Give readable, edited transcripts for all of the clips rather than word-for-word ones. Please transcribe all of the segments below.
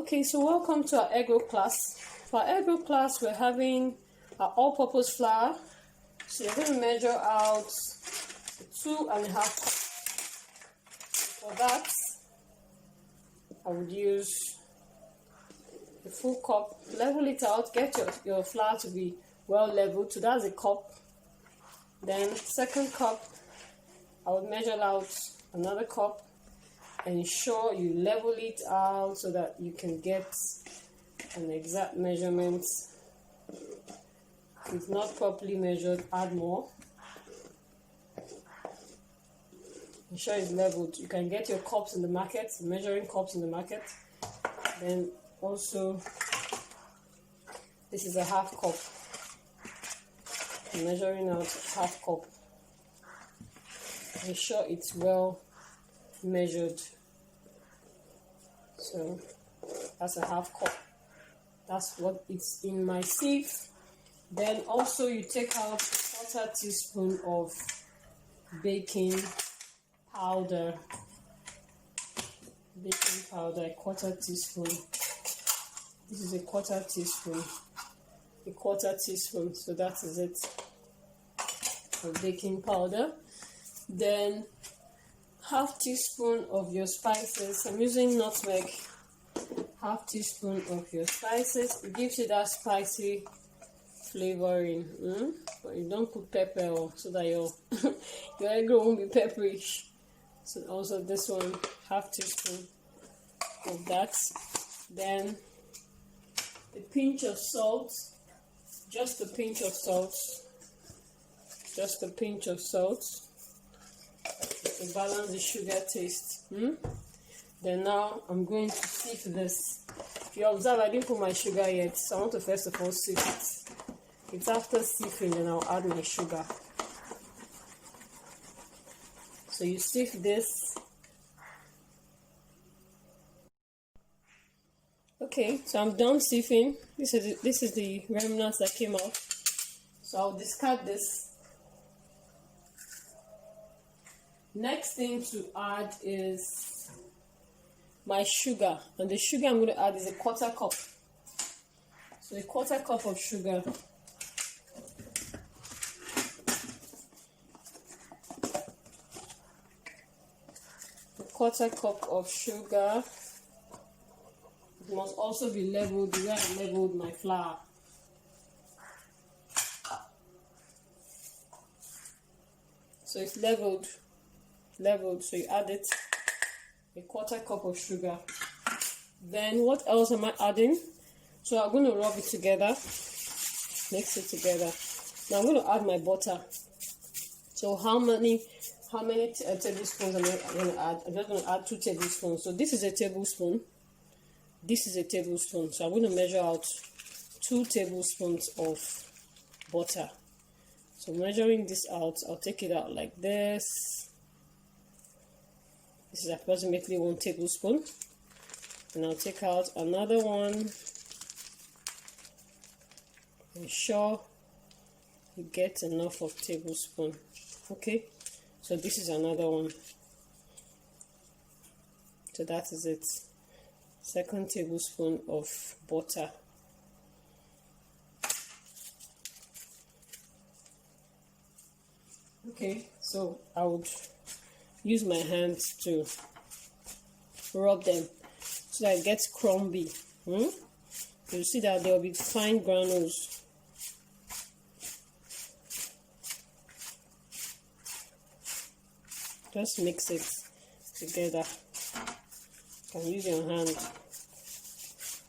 Okay, so welcome to our egg roll class. For our egg roll class, we're having our all-purpose flour. So you're going to measure out 2.5 cups. For that, I would use a full cup. Level it out. Get your flour to be well leveled. So that's a cup. Then second cup, I would measure out another cup. Ensure you level it out so that you can get an exact measurement. If it's not properly measured, add more. Ensure it's leveled. You can get your cups in the market, measuring cups in the market. Then also, this is a half cup. I'm measuring out half cup. Ensure it's well measured. So that's a half cup. That's what it's in my sieve. Then also you take out a 1/4 teaspoon of baking powder. Baking powder, a 1/4 teaspoon. This is a 1/4 teaspoon. A 1/4 teaspoon. So that is it. For baking powder. Then half teaspoon of your spices. I'm using nutmeg. Half teaspoon of your spices. It gives you that spicy flavoring. But you don't put pepper so that your egg roll won't be pepperish. So also this one, half teaspoon of that. Then a pinch of salt. Just a pinch of salt. Just a pinch of salt. To balance the sugar taste. Then now I'm going to sieve this. If you observe, I didn't put my sugar yet, so I want to first of all sieve it. It's after sieving, then I'll add my sugar. So you sieve this. Okay, so I'm done sieving. This is the remnants that came out. So I'll discard this. Next thing to add is my sugar, and the sugar I'm going to add is a 1/4 cup. So a 1/4 cup of sugar. A 1/4 cup of sugar. It must also be leveled the way I leveled my flour. So it's leveled, so you add it, a 1/4 cup of sugar. Then what else am I adding? So I'm going to rub it together, mix it together. Now I'm going to add my butter. So how many tablespoons am I going to add? I'm just going to add 2 tablespoons. So this is a tablespoon. This is a tablespoon. So I'm going to measure out 2 tablespoons of butter. So measuring this out, I'll take it out like this. This is approximately 1 tablespoon. And I'll take out another one. Ensure you get enough of tablespoon. Okay, so this is another one. So that is it. 2nd tablespoon of butter. Okay, so I would use my hands to rub them so that it gets crumbly. You see that there will be fine granules. Just mix it together. You can use your hand.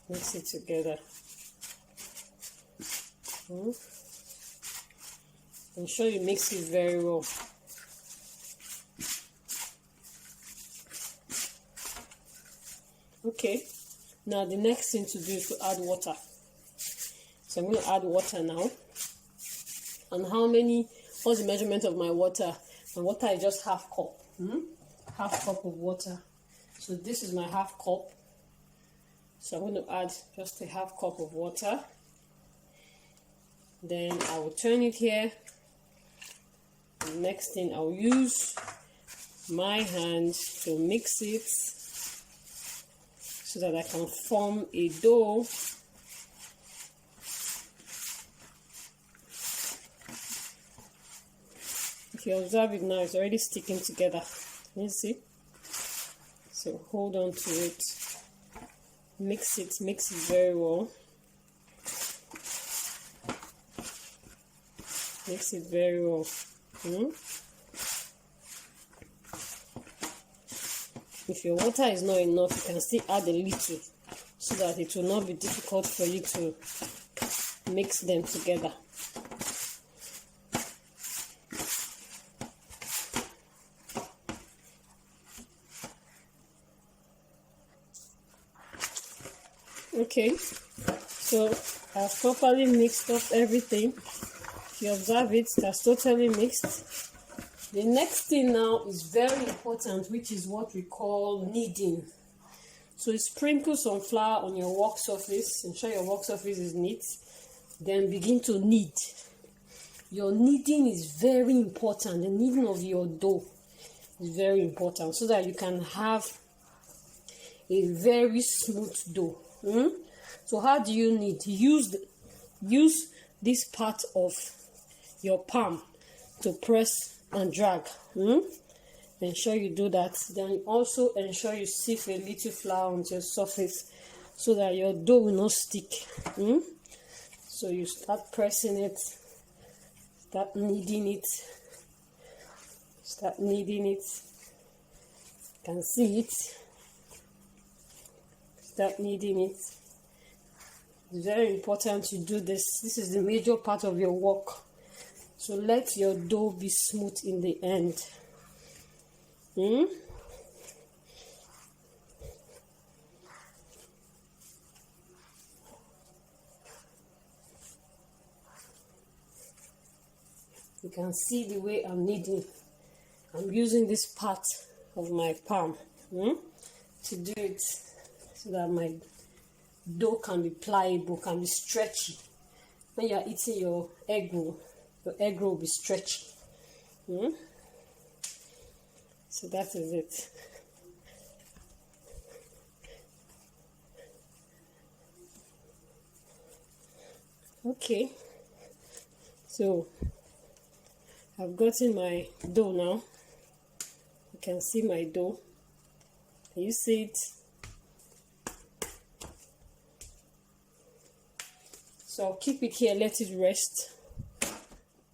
Mix it together. Ensure you mix it very well. Okay, now the next thing to do is to add water. So I'm going to add water now. And what's the measurement of my water? My water is just half cup. Half cup of water. So this is my half cup. So I'm going to add just a half cup of water. Then I will turn it here. The next thing, I'll use my hands to mix it so that I can form a dough. If you observe it now, it's already sticking together. You see? So hold on to it. Mix it very well. Mix it very well. If your water is not enough, you can still add a little so that it will not be difficult for you to mix them together. Okay, so I've properly mixed up everything. If you observe it, that's totally mixed. The next thing now is very important, which is what we call kneading. So you sprinkle some flour on your work surface, ensure your work surface is neat, then begin to knead. Your kneading is very important. The kneading of your dough is very important so that you can have a very smooth dough. So how do you knead? Use this part of your palm to press and drag. Ensure you do that. Then also ensure you sieve a little flour onto your surface so that your dough will not stick. So you start pressing it, start kneading it, you can see it. Start kneading it. It's very important you do this. This is the major part of your work. So let your dough be smooth in the end. You can see the way I'm kneading. I'm using this part of my palm to do it so that my dough can be pliable, can be stretchy. When you are eating your egg roll will be stretchy. So that is it. Okay, so I've gotten my dough now. You can see my dough. Can you see it? So I'll keep it here, let it rest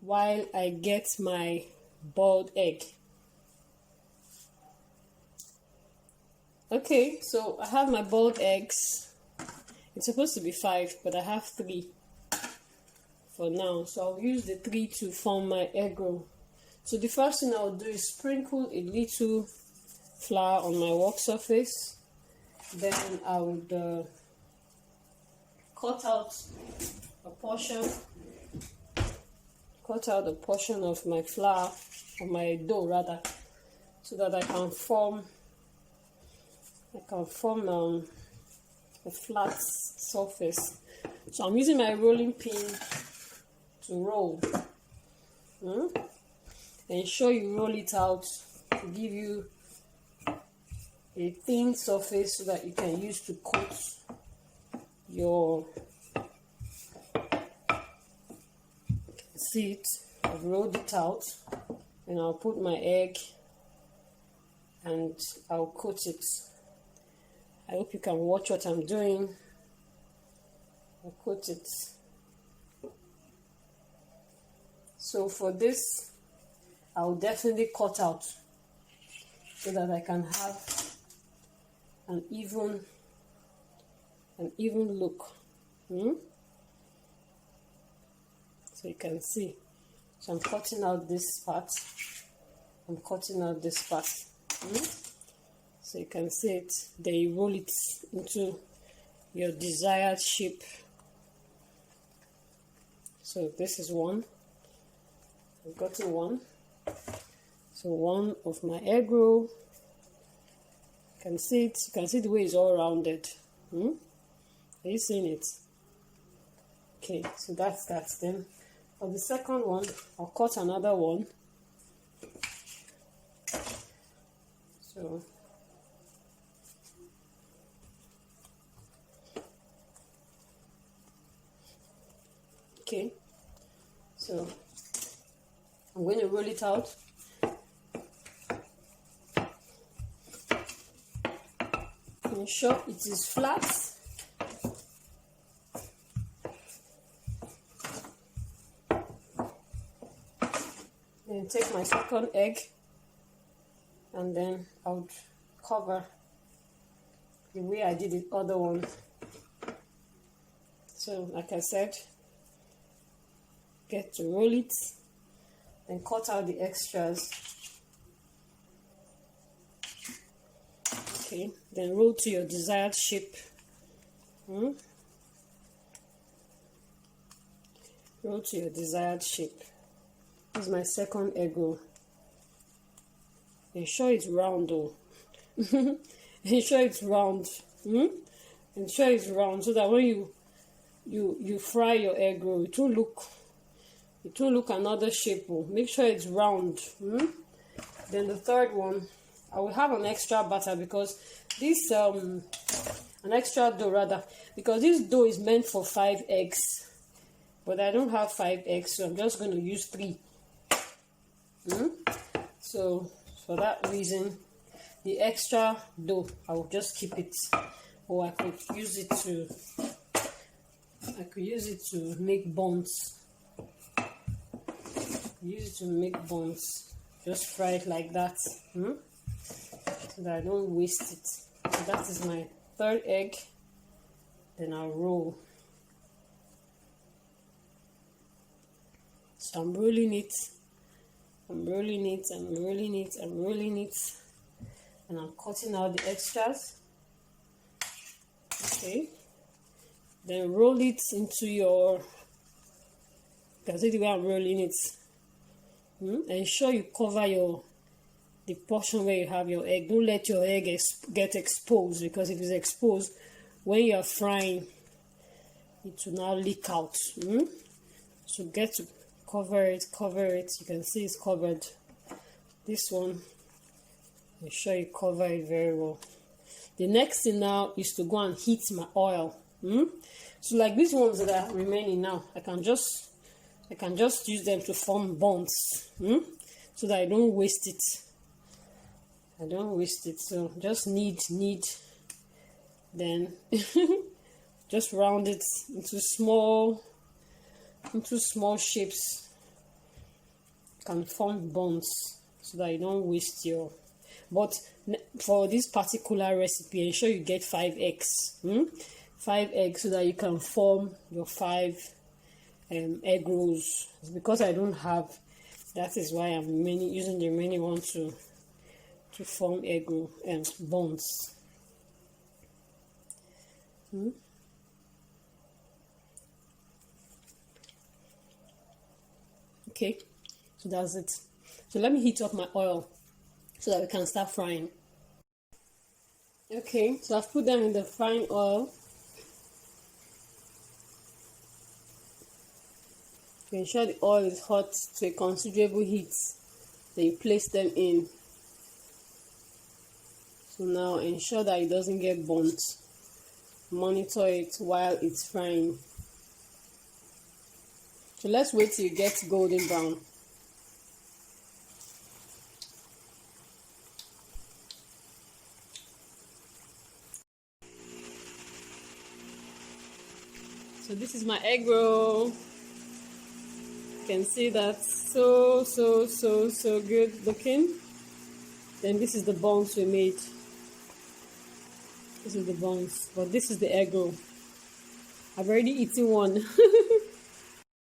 while I get my boiled egg. Okay, so I have my boiled eggs. It's supposed to be 5, but I have 3 for now. So I'll use the 3 to form my egg roll. So the first thing I'll do is sprinkle a little flour on my work surface. Then I would cut out a portion of my flour, or my dough rather, so that I can form a flat surface. So I'm using my rolling pin to roll. Ensure you roll it out to give you a thin surface so that you can use to coat your see it. I've rolled it out, and I'll put my egg and I'll coat it. I hope you can watch what I'm doing. I'll coat it. So for this, I'll definitely cut out so that I can have an even look. So you can see. So I'm cutting out this part. So you can see it. Then you roll it into your desired shape. So this is one. I've gotten one. So one of my egg roll. You can see it. You can see the way it's all rounded. Are you seeing it? Okay, so that's that. Then for the second one, I'll cut another one. So Okay, so I'm going to roll it out. Ensure it is flat. Then take my second egg and then I would cover the way I did the other one. So like I said, get to roll it and cut out the extras. Okay, then roll to your desired shape. Roll to your desired shape. This is my second egg roll. Ensure it's round though. Ensure it's round. Ensure it's round so that when you fry your egg roll, it won't look another shape. Make sure it's round. Then the third one, I will have an extra batter because this an extra dough rather, because this dough is meant for 5 eggs, but I don't have 5 eggs, so I'm just going to use 3. So for that reason, the extra dough I will just keep it, or I could use it to make buns. Use it to make buns. Just fry it like that, so that I don't waste it. So that is my third egg. Then I'll roll. So I'm rolling it. I'm rolling it. I'm rolling it. I'm rolling it. And I'm cutting out the extras. Okay. Then roll it into your. You can see the way I'm rolling it. Ensure you cover the portion where you have your egg. Don't let your egg get exposed, because if it's exposed, when you are frying, it will now leak out. So get to cover it. You can see it's covered. This one, make sure you cover it very well. The next thing now is to go and heat my oil. So like these ones that are remaining now, I can just use them to form buns, so that I don't waste it. So just knead, then just round it into small shapes. You can form buns so that you don't waste your. But for this particular recipe, ensure you get 5 eggs. 5 eggs so that you can form your 5 egg rolls. It's because I don't have, that is why I'm using the remaining one to form egg roll and buns. Okay, so that's it. So let me heat up my oil so that we can start frying. Okay, so I've put them in the frying oil. To ensure the oil is hot to a considerable heat, then you place them in. So now ensure that it doesn't get burnt. Monitor it while it's frying. So let's wait till you get golden brown. So this is my egg roll. You can see that's so good looking. Then this is the buns we made. This is the buns, but this is the egg roll. I've already eaten one.